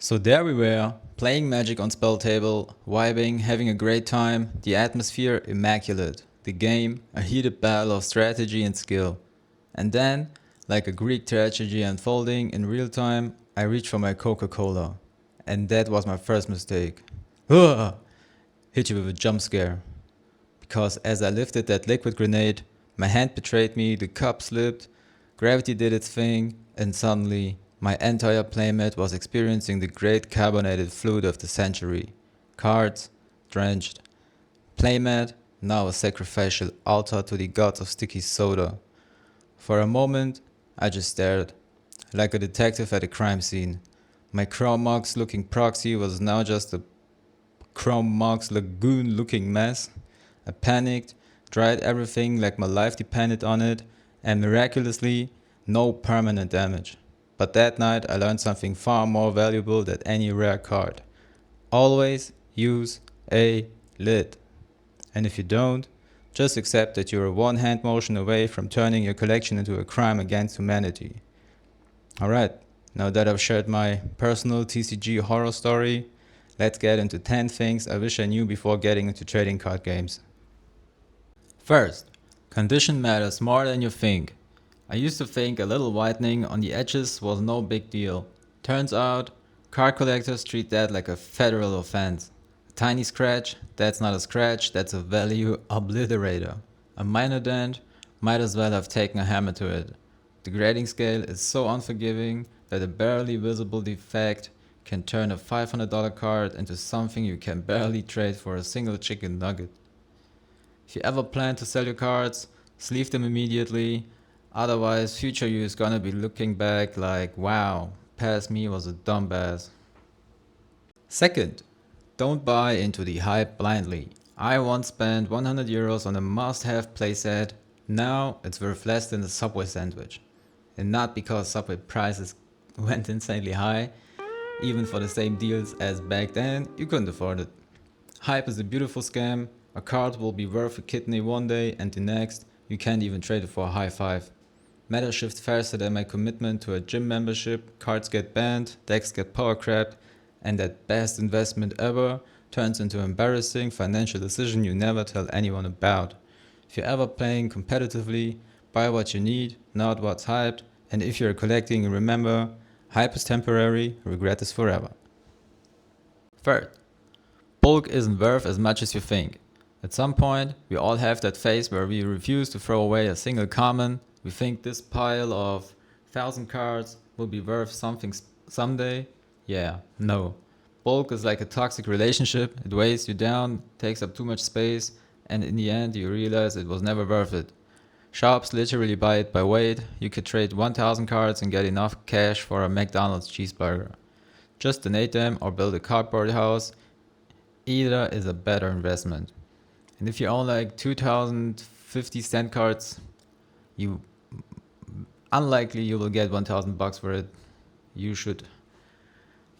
So there we were, playing Magic on Spell Table, vibing, having a great time, the atmosphere immaculate, the game a heated battle of strategy and skill. And then, like a Greek tragedy unfolding in real time, I reached for my Coca-Cola. And that was my first mistake. Ugh! Hit you with a jump scare. Because as I lifted that liquid grenade, my hand betrayed me, the cup slipped, gravity did its thing, and suddenly my entire playmat was experiencing the great carbonated fluid of the century. Cards, drenched. Playmat, now a sacrificial altar to the gods of sticky soda. For a moment, I just stared, like a detective at a crime scene. My Chrome Mox looking proxy was now just a Chrome Mox lagoon looking mess. I panicked, tried everything like my life depended on it, and miraculously, no permanent damage. But that night I learned something far more valuable than any rare card. Always use a lid. And if you don't, just accept that you're one hand motion away from turning your collection into a crime against humanity. Alright, now that I've shared my personal TCG horror story, let's get into 10 things I wish I knew before getting into trading card games. First, condition matters more than you think. I used to think a little whitening on the edges was no big deal. Turns out, card collectors treat that like a federal offense. A tiny scratch, that's not a scratch, that's a value obliterator. A minor dent, might as well have taken a hammer to it. The grading scale is so unforgiving that a barely visible defect can turn a $500 card into something you can barely trade for a single chicken nugget. If you ever plan to sell your cards, sleeve them immediately. Otherwise, future you is gonna be looking back like, wow, past me was a dumbass. Second, don't buy into the hype blindly. I once spent 100 euros on a must-have playset. Now it's worth less than a Subway sandwich. And not because Subway prices went insanely high. Even for the same deals as back then, you couldn't afford it. Hype is a beautiful scam. A card will be worth a kidney one day and the next, you can't even trade it for a high five. Meta shifts faster than my commitment to a gym membership, cards get banned, decks get power crapped, and that best investment ever turns into an embarrassing financial decision you never tell anyone about. If you're ever playing competitively, buy what you need, not what's hyped, and if you're collecting, remember, hype is temporary, regret is forever. Third, bulk isn't worth as much as you think. At some point, we all have that phase where we refuse to throw away a single common. We think this pile of 1,000 cards will be worth something someday. Yeah, no. Bulk is like a toxic relationship. It weighs you down, takes up too much space, and in the end you realize it was never worth it. Shops literally buy it by weight. You could trade 1,000 cards and get enough cash for a McDonald's cheeseburger. Just donate them or build a cardboard house. Either is a better investment. And if you own like 2,050 cent cards, you unlikely you will get 1,000 bucks for it. You should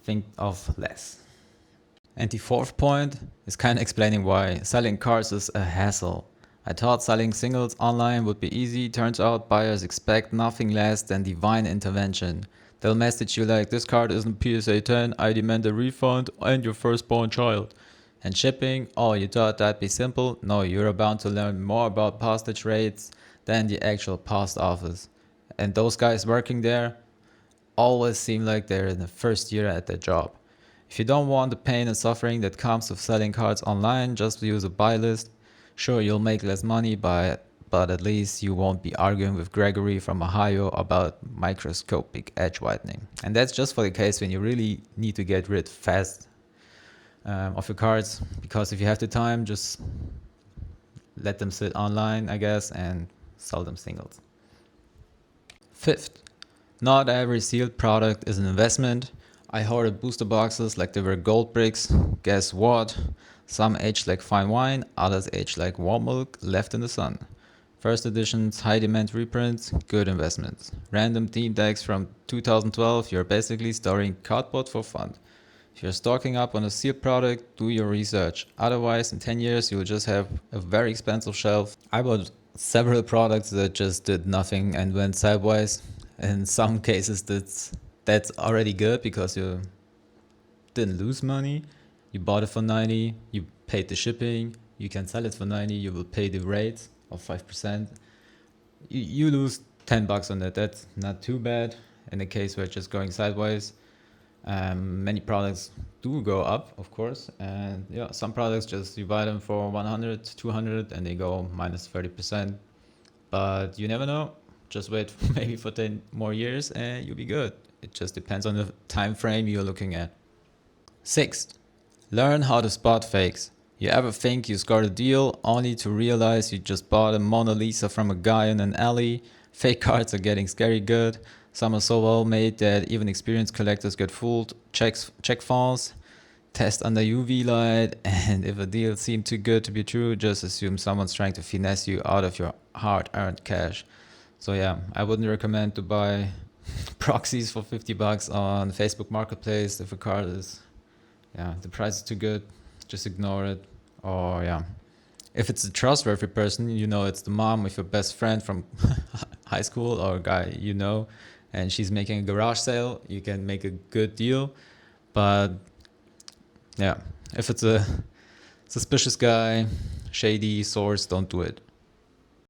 think of less. And the fourth point is kind of explaining why selling cards is a hassle. I thought selling singles online would be easy. Turns out buyers expect nothing less than divine intervention. They'll message you like, this card isn't PSA 10, I demand a refund and your firstborn child. And shipping, oh, you thought that'd be simple? No, you're about to learn more about postage rates than the actual post office. And those guys working there always seem like they're in the first year at their job. If you don't want the pain and suffering that comes with selling cards online, just use a Buylist. Sure, you'll make less money, but at least you won't be arguing with Gregory from Ohio about microscopic edge whitening. And that's just for the case when you really need to get rid fast of your cards, because if you have the time, just let them sit online, I guess, and sell them singles. Fifth, not every sealed product is an investment. I hoarded booster boxes like they were gold bricks. Guess what? Some aged like fine wine, others aged like warm milk left in the sun. First editions, high demand reprints, good investments. Random theme decks from 2012, you're basically storing cardboard for fun. If you're stocking up on a sealed product, do your research. Otherwise, in 10 years, you'll just have a very expensive shelf. I bought several products that just did nothing and went sideways. In some cases, that's already good because you didn't lose money. You bought it for 90, you paid the shipping, you can sell it for 90, you will pay the rate of 5%. You lose 10 bucks on that. That's not too bad in a case where it's just going sideways. Many products do go up, of course, and yeah, some products just you buy them for 100, 200 and they go minus 30%, but you never know. Just wait maybe for 10 more years and you'll be good. It just depends on the time frame you're looking at. Sixth, learn how to spot fakes. You ever think you scored a deal only to realize you just bought a Mona Lisa from a guy in an alley? Fake cards are getting scary good. Some are so well made that even experienced collectors get fooled. Check false, test under UV light, and if a deal seemed too good to be true, just assume someone's trying to finesse you out of your hard-earned cash. So yeah, I wouldn't recommend to buy proxies for 50 bucks on Facebook Marketplace if a card is, yeah, the price is too good, just ignore it. Or yeah, if it's a trustworthy person, you know it's the mom of your best friend from high school or a guy you know, and she's making a garage sale, you can make a good deal. But yeah, if it's a suspicious guy, shady source, don't do it.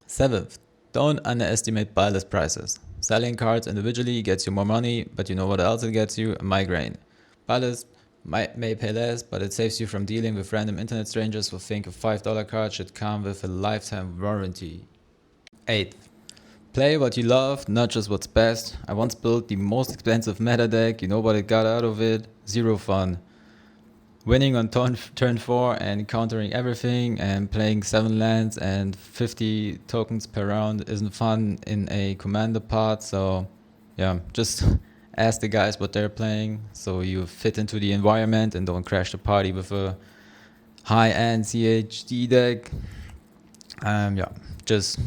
Seventh, don't underestimate Buylist prices. Selling cards individually gets you more money, but you know what else it gets you? A migraine. Buylist may pay less, but it saves you from dealing with random internet strangers who think a $5 card should come with a lifetime warranty. Eighth, play what you love, not just what's best. I once built the most expensive meta deck, you know what it got out of it? Zero fun. Winning on turn 4 and countering everything and playing 7 lands and 50 tokens per round isn't fun in a commander part. So yeah, just ask the guys what they're playing so you fit into the environment and don't crash the party with a high-end CHD deck. Yeah, just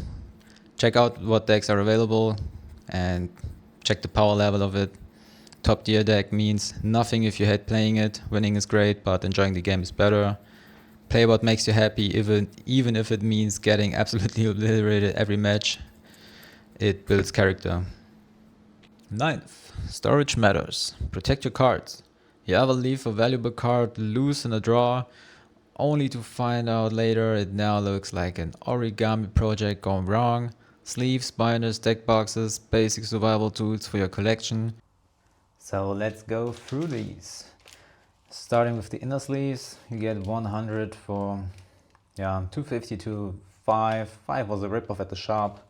check out what decks are available and check the power level of it. Top tier deck means nothing if you hate playing it. Winning is great, but enjoying the game is better. Play what makes you happy, even if it means getting absolutely obliterated every match. It builds character. Ninth, storage matters. Protect your cards. You ever leave a valuable card loose in a drawer, only to find out later it now looks like an origami project gone wrong? Sleeves, binders, deck boxes, basic survival tools for your collection. So let's go through these. Starting with the inner sleeves, you get 100 for 250 to 5. 5 was a ripoff at the shop.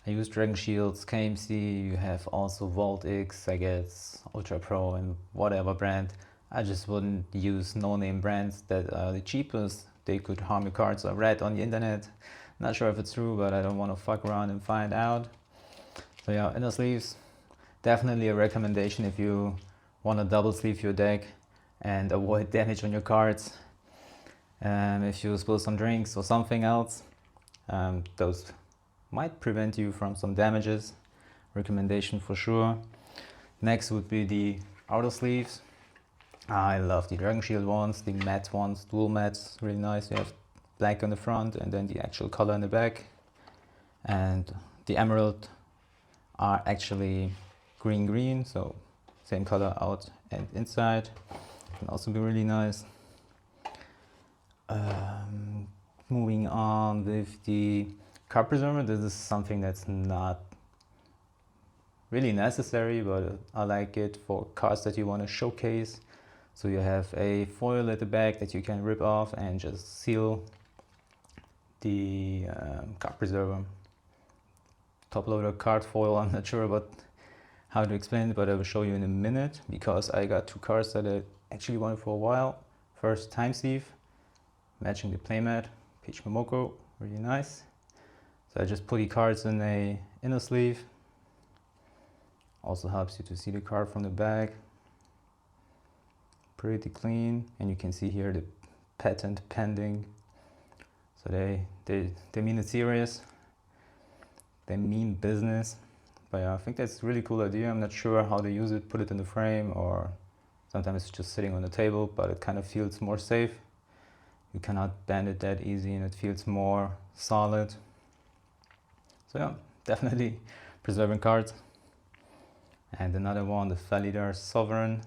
I use Dragon Shields, KMC, you have also Vault X, I guess, Ultra Pro and whatever brand. I just wouldn't use no-name brands that are the cheapest. They could harm your cards. I read on the internet. Not sure if it's true, but I don't want to fuck around and find out. So yeah, inner sleeves. Definitely a recommendation if you want to double sleeve your deck and avoid damage on your cards. If you spill some drinks or something else, those might prevent you from some damages. Recommendation for sure. Next would be the outer sleeves. I love the Dragon Shield ones, the matte ones, dual mattes, really nice. You have black on the front and then the actual color in the back. And the emerald are actually green, so same color out and inside. Can also be really nice. Moving on with the card preserver, this is something that's not really necessary, but I like it for cards that you want to showcase. So you have a foil at the back that you can rip off and just seal the card preserver. Top loader card foil, I'm not sure about how to explain it, but I will show you in a minute because I got 2 cards that I actually wanted for a while. First, Time Thief, matching the playmat, Peach Momoko, really nice. So I just put the cards in a inner sleeve. Also helps you to see the card from the back. Pretty clean, and you can see here the patent pending. So they mean it serious. They mean business. But yeah, I think that's a really cool idea. I'm not sure how to use it, put it in the frame, or sometimes it's just sitting on the table, but it kind of feels more safe. You cannot bend it that easy and it feels more solid. So yeah, definitely preserving cards. And another one, the Validar Sovereign.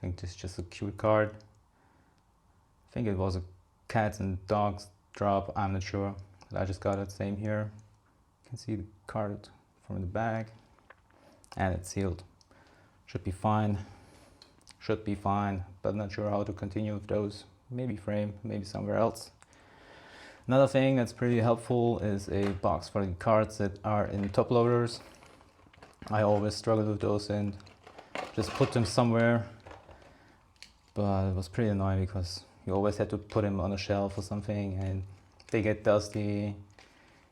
think this is just a cute card. I think it was a cats and dogs drop, I'm not sure. But I just got it, same here. You can see the card from the bag. And it's sealed. Should be fine. Should be fine, but not sure how to continue with those. Maybe frame, maybe somewhere else. Another thing that's pretty helpful is a box for the cards that are in top loaders. I always struggle with those and just put them somewhere, but it was pretty annoying because you always had to put them on a shelf or something and they get dusty.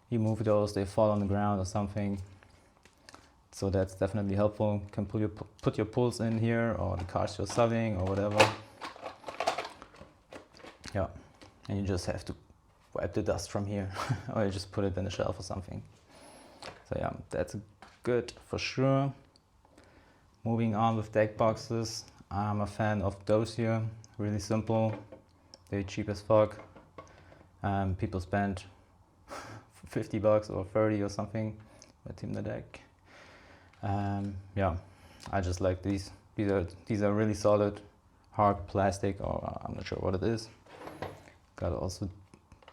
You move those, they fall on the ground or something. So that's definitely helpful. You can put your pulls in here or the cards you're selling or whatever. Yeah, and you just have to wipe the dust from here or you just put it in the shelf or something. So yeah, that's good for sure. Moving on with deck boxes, I'm a fan of those here. Really simple, they're cheap as fuck. People spend 50 bucks or 30 or something with Team the Deck. Yeah, I just like these. These are really solid, hard plastic, or I'm not sure what it is. Got also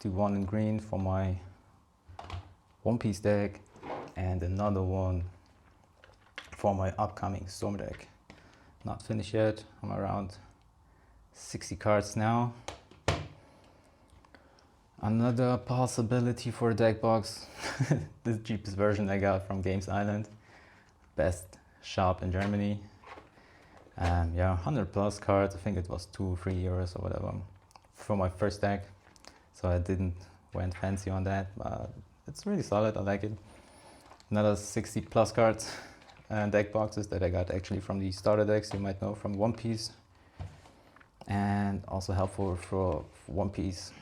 the one in green for my One Piece deck, and another one for my upcoming Storm deck. Not finished yet. I'm around 60 cards now. Another possibility for a deck box, the cheapest version I got from Games Island. Best shop in Germany. Yeah, 100 plus cards. I think it was 2-3 euros or whatever for my first deck. So I didn't went fancy on that, but it's really solid. I like it. Another 60 plus cards and deck boxes that I got actually from the starter decks you might know from One Piece, and also helpful for One Piece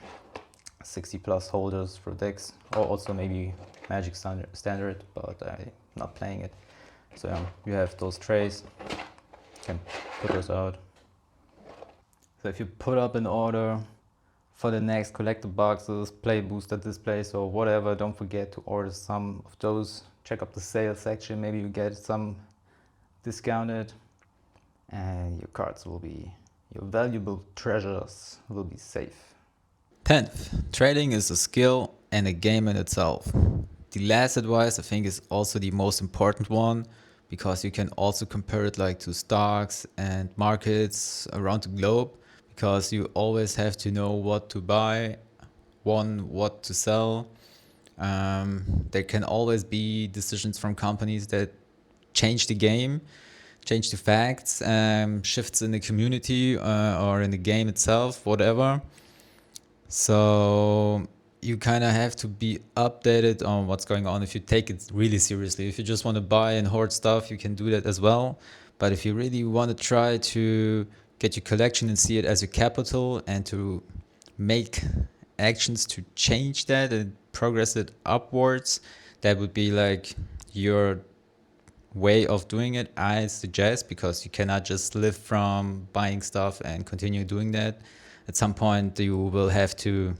60 plus holders for decks, or also maybe Magic standard, but I'm not playing it. So you have those trays, you can put those out. So if you put up an order for the next collector boxes, play booster displays or whatever, don't forget to order some of those. Check up the sales section, maybe you get some discounted and your cards will be, your valuable treasures will be safe. 10th, trading is a skill and a game in itself. The last advice I think is also the most important one, because you can also compare it like to stocks and markets around the globe, because you always have to know what to buy, what to sell. There can always be decisions from companies that change the game, change the facts, shifts in the community or in the game itself, whatever. So you kind of have to be updated on what's going on if you take it really seriously. If you just want to buy and hoard stuff, you can do that as well. But if you really want to try to get your collection and see it as your capital and to make actions to change that and progress it upwards, that would be like your way of doing it, I suggest, because you cannot just live from buying stuff and continue doing that. At some point you will have to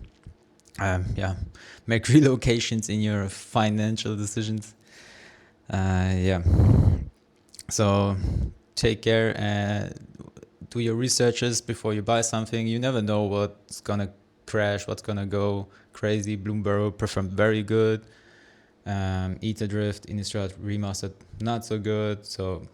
make relocations in your financial decisions. So take care and do your researches before you buy something. You never know what's gonna crash, what's gonna go crazy. Bloomberg performed very good. Ether Drift, Innistrad Remastered not so good. So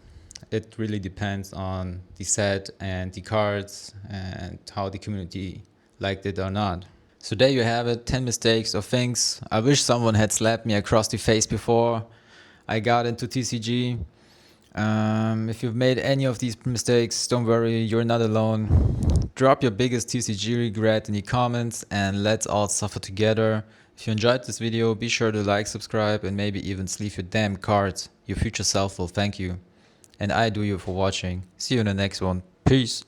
it really depends on the set and the cards and how the community liked it or not. So there you have it, 10 mistakes or things I wish someone had slapped me across the face before I got into TCG. If you've made any of these mistakes, don't worry, you're not alone. Drop your biggest TCG regret in the comments and let's all suffer together. If you enjoyed this video, be sure to like, subscribe, and maybe even sleeve your damn cards. Your future self will thank you. And I do you for watching. See you in the next one. Peace.